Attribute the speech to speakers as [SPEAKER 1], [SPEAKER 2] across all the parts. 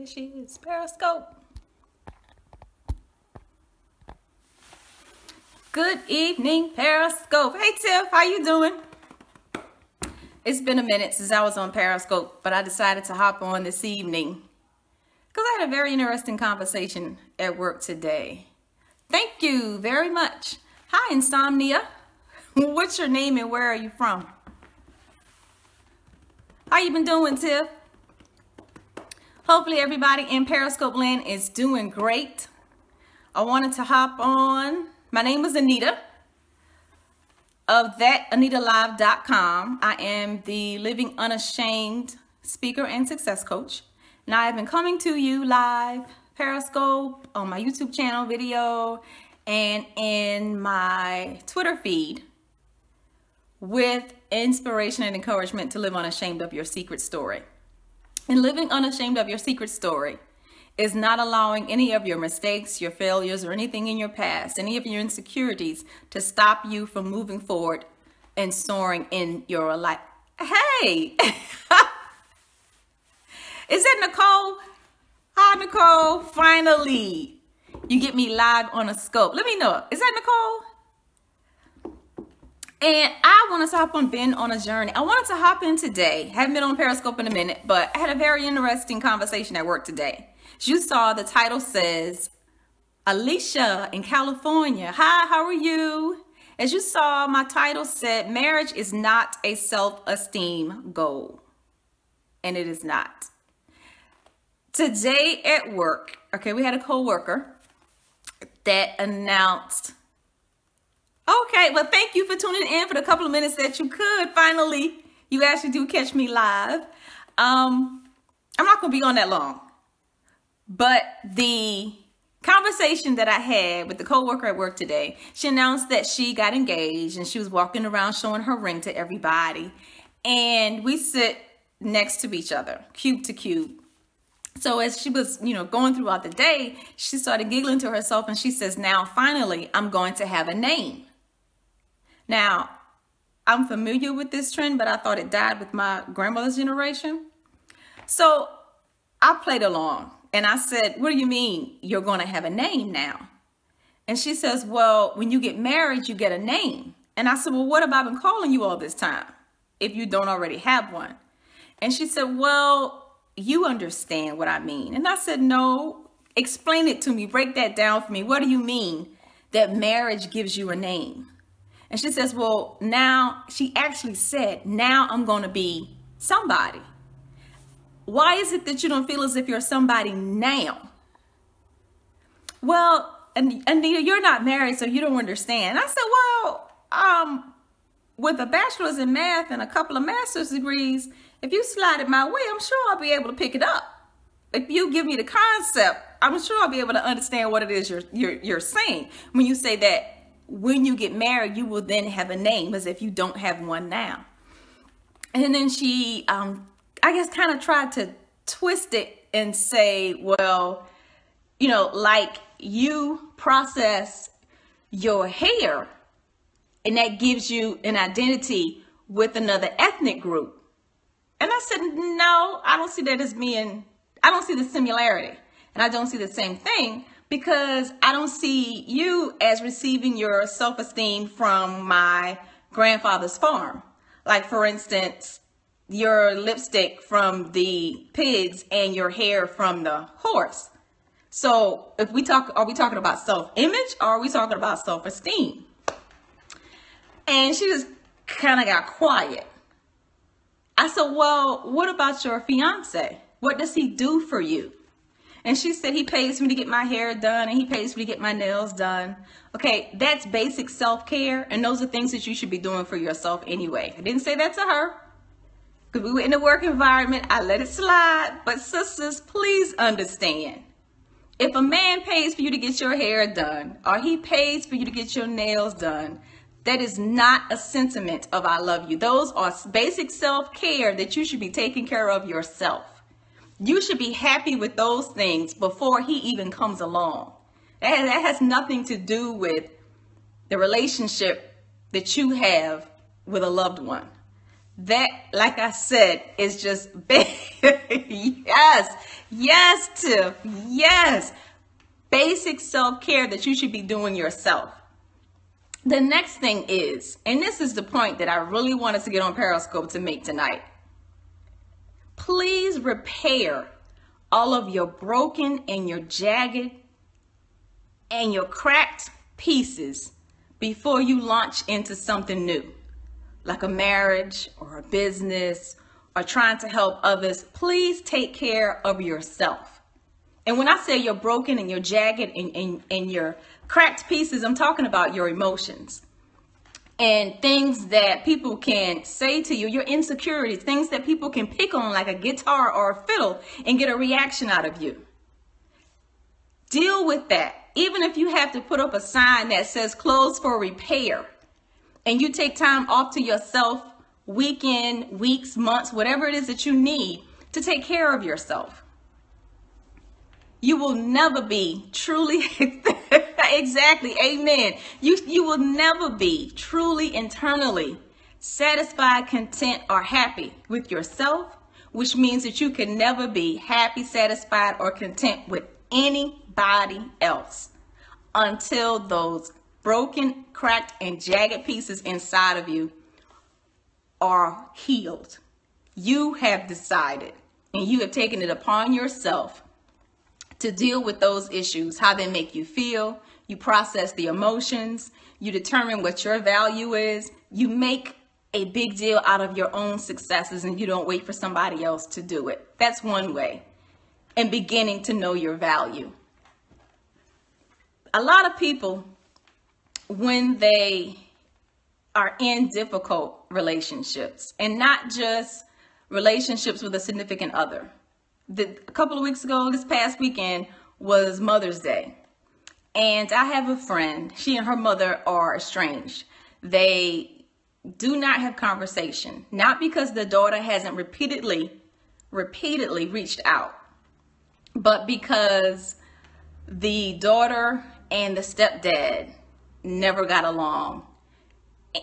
[SPEAKER 1] There she is, Periscope. Good evening, Periscope. Hey, Tiff, how you doing? It's been a minute since I was on Periscope, but I decided to hop on this evening because I had a very interesting conversation at work today. Thank you very much. Hi, Insomnia. What's your name and where are you from? How you been doing, Tiff? Hopefully everybody in Periscope land is doing great. I wanted to hop on. My name is Anita of thatanitalive.com. I am the Living Unashamed speaker and success coach. Now I've been coming to you live, Periscope, on my YouTube channel video, and in my Twitter feed with inspiration and encouragement to live unashamed of your secret story. And living unashamed of your secret story is not allowing any of your mistakes, your failures, or anything in your past, any of your insecurities to stop you from moving forward and soaring in your life. Hey, is that Nicole? Hi, Nicole. Finally, you get me live on a scope. Let me know. Is that Nicole? And I wanted to hop on, been on a journey. I wanted to hop in today. Haven't been on Periscope in a minute, but I had a very interesting conversation at work today. As you saw, the title says, Alicia in California. Hi, how are you? As you saw, my title said, marriage is not a self-esteem goal. And it is not. Today at work, okay, we had a coworker that announced, okay, well, thank you for tuning in for the couple of minutes that you could. Finally, you actually do catch me live. I'm not going to be on that long. But the conversation that I had with the coworker at work today, she announced that she got engaged and she was walking around showing her ring to everybody. And we sit next to each other, cube to cube. So as she was, going throughout the day, she started giggling to herself and she says, now, finally, I'm going to have a name. Now, I'm familiar with this trend, but I thought it died with my grandmother's generation. So I played along and I said, what do you mean you're going to have a name now? And she says, well, when you get married, you get a name. And I said, well, what have I been calling you all this time if you don't already have one? And she said, well, you understand what I mean. And I said, no, explain it to me. Break that down for me. What do you mean that marriage gives you a name? And she says, well, now, she actually said, now I'm going to be somebody. Why is it that you don't feel as if you're somebody now? Well, Anita, you're not married, so you don't understand. I said, well, with a bachelor's in math and a couple of master's degrees, if you slide it my way, I'm sure I'll be able to pick it up. If you give me the concept, I'm sure I'll be able to understand what it is you're saying when you say that when you get married, you will then have a name as if you don't have one now. And then she, I guess, kind of tried to twist it and say, well, like you process your hair and that gives you an identity with another ethnic group. And I said, no, I don't see that as being, I don't see the similarity and I don't see the same thing. Because I don't see you as receiving your self-esteem from my grandfather's farm. Like, for instance, your lipstick from the pigs and your hair from the horse. So if we talk, are we talking about self-image or are we talking about self-esteem? And she just kind of got quiet. I said, well, what about your fiance? What does he do for you? And she said, he pays me to get my hair done and he pays me to get my nails done. Okay, that's basic self-care. And those are things that you should be doing for yourself anyway. I didn't say that to her because we were in the work environment. I let it slide. But sisters, please understand. If a man pays for you to get your hair done or he pays for you to get your nails done, that is not a sentiment of I love you. Those are basic self-care that you should be taking care of yourself. You should be happy with those things before he even comes along. That has nothing to do with the relationship that you have with a loved one. That, like I said, is just Yes, Tiff. Yes. Basic self-care that you should be doing yourself. The next thing is, and this is the point that I really wanted to get on Periscope to make tonight. Please repair all of your broken and your jagged and your cracked pieces before you launch into something new, like a marriage or a business or trying to help others. Please take care of yourself. And when I say you're broken and you're jagged and your cracked pieces, I'm talking about your emotions and things that people can say to you, your insecurities, things that people can pick on like a guitar or a fiddle and get a reaction out of you. Deal with that. Even if you have to put up a sign that says closed for repair, and you take time off to yourself, weekend, weeks, months, whatever it is that you need to take care of yourself. You will never be truly, exactly, amen. You will never be truly internally satisfied, content, or happy with yourself, which means that you can never be happy, satisfied, or content with anybody else until those broken, cracked, and jagged pieces inside of you are healed. You have decided and you have taken it upon yourself to deal with those issues, how they make you feel. You process the emotions. You determine what your value is. You make a big deal out of your own successes and you don't wait for somebody else to do it. That's one way. And beginning to know your value. A lot of people, when they are in difficult relationships, and not just relationships with a significant other. A couple of weeks ago, this past weekend, was Mother's Day. And I have a friend, she and her mother are estranged. They do not have conversation, not because the daughter hasn't repeatedly reached out, but because the daughter and the stepdad never got along.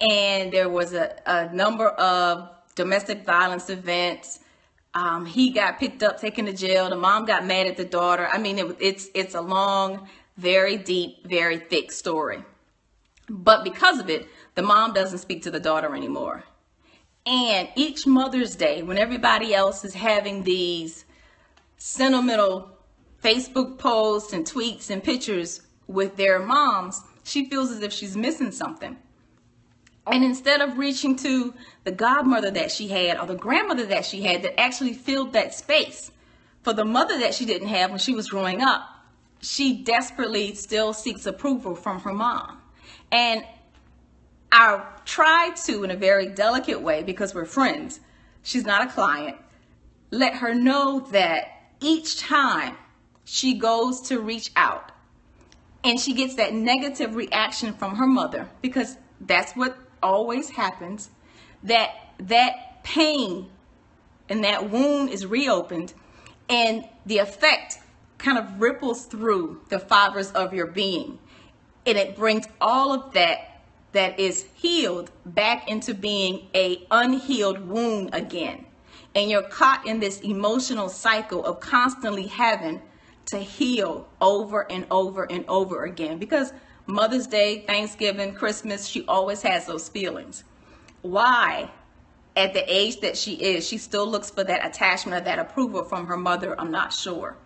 [SPEAKER 1] And there was a number of domestic violence events. He got picked up, taken to jail. The mom got mad at the daughter. I mean, it's a long, very deep, very thick story. But because of it, the mom doesn't speak to the daughter anymore. And each Mother's Day, when everybody else is having these sentimental Facebook posts and tweets and pictures with their moms, she feels as if she's missing something. And instead of reaching to the godmother that she had or the grandmother that she had that actually filled that space for the mother that she didn't have when she was growing up, she desperately still seeks approval from her mom. And I tried to, in a very delicate way, because we're friends, she's not a client, let her know that each time she goes to reach out and she gets that negative reaction from her mother, because that's what always happens, that pain and that wound is reopened and the effect kind of ripples through the fibers of your being, and it brings all of that is healed back into being a unhealed wound again. And you're caught in this emotional cycle of constantly having to heal over and over and over again, because Mother's Day, Thanksgiving, Christmas, she always has those feelings. Why, at the age that she is, she still looks for that attachment or that approval from her mother, I'm not sure.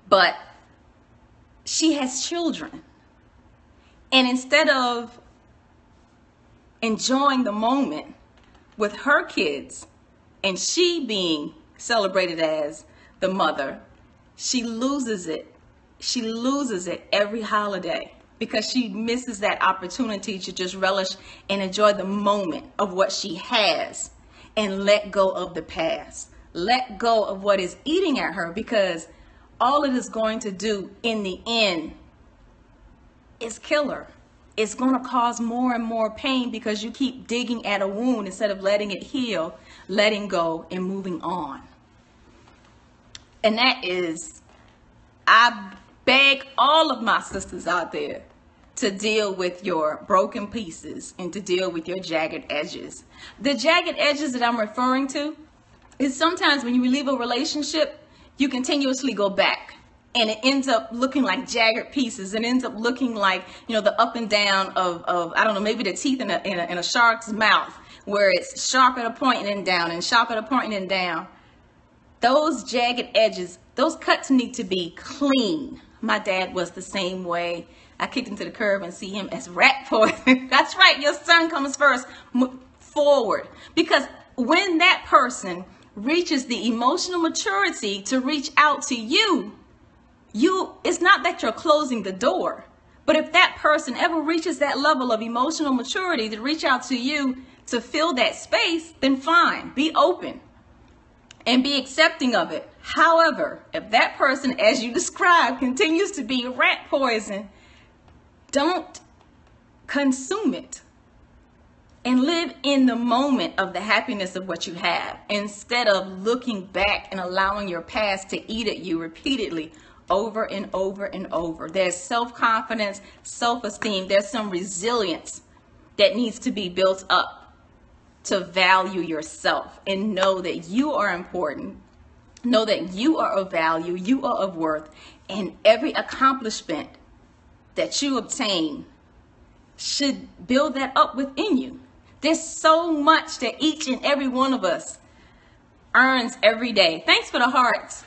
[SPEAKER 1] But she has children. And instead of enjoying the moment with her kids and she being celebrated as the mother, she loses it. She loses it every holiday, because she misses that opportunity to just relish and enjoy the moment of what she has and let go of the past. Let go of what is eating at her, because all it is going to do in the end is kill her. It's going to cause more and more pain because you keep digging at a wound instead of letting it heal, letting go, and moving on. And that is, I beg all of my sisters out there to deal with your broken pieces and to deal with your jagged edges. The jagged edges that I'm referring to is sometimes when you leave a relationship, you continuously go back. And it ends up looking like jagged pieces. It ends up looking like, you know, the up and down of I don't know, maybe the teeth in a shark's mouth, where it's sharp at a point and then down, and sharp at a point and then down. Those jagged edges, those cuts need to be clean. My dad was the same way. I kicked him to the curb and see him as rat poison. That's right, your son comes first. Move forward. Because when that person reaches the emotional maturity to reach out to you, it's not that you're closing the door, but if that person ever reaches that level of emotional maturity to reach out to you to fill that space, then fine, be open and be accepting of it. However, if that person, as you described, continues to be rat poison, don't consume it and live in the moment of the happiness of what you have, instead of looking back and allowing your past to eat at you repeatedly over and over and over. There's self-confidence, self-esteem. There's some resilience that needs to be built up to value yourself and know that you are important. Know that you are of value, you are of worth, and every accomplishment that you obtain should build that up within you. There's so much that each and every one of us earns every day. Thanks for the hearts.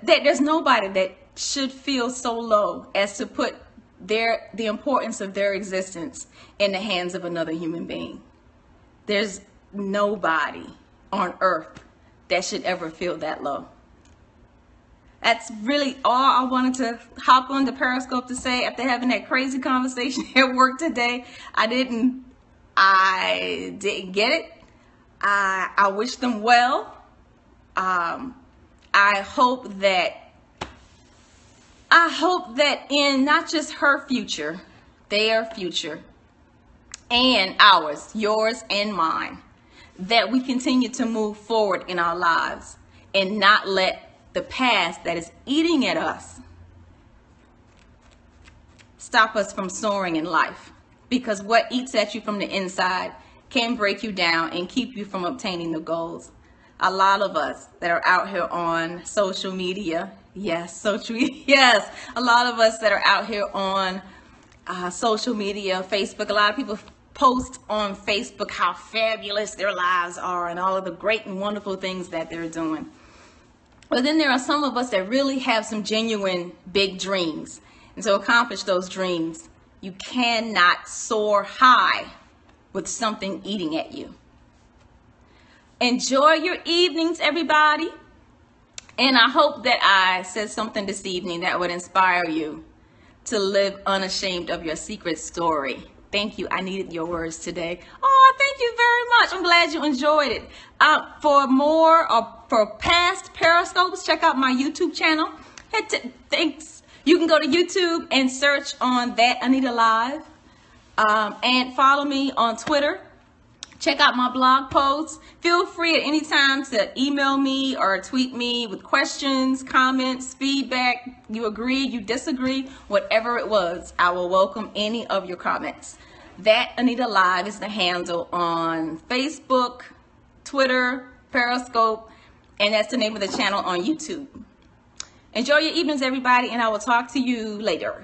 [SPEAKER 1] That there's nobody that should feel so low as to put the importance of their existence in the hands of another human being. There's nobody on earth that should ever feel that low. That's really all I wanted to hop on the Periscope to say after having that crazy conversation at work today. I didn't get it. I wish them well. I hope that in not just her future, their future, and ours, yours and mine, that we continue to move forward in our lives and not let the past that is eating at us stop us from soaring in life. Because what eats at you from the inside can break you down and keep you from obtaining the goals. A lot of us that are out here on social media, yes, a lot of us that are out here on social media, Facebook, a lot of people post on Facebook how fabulous their lives are and all of the great and wonderful things that they're doing. But then there are some of us that really have some genuine big dreams. And to accomplish those dreams, you cannot soar high with something eating at you. Enjoy your evenings, everybody. And I hope that I said something this evening that would inspire you to live unashamed of your secret story. Thank you. I needed your words today. Oh, thank you very much. I'm glad you enjoyed it. For more or for past Periscopes, check out my YouTube channel. Thanks. You can go to YouTube and search on that Anita Live. And follow me on Twitter. Check out my blog posts. Feel free at any time to email me or tweet me with questions, comments, feedback. You agree, you disagree, whatever it was. I will welcome any of your comments. That Anita Live is the handle on Facebook, Twitter, Periscope, and that's the name of the channel on YouTube. Enjoy your evenings, everybody, and I will talk to you later.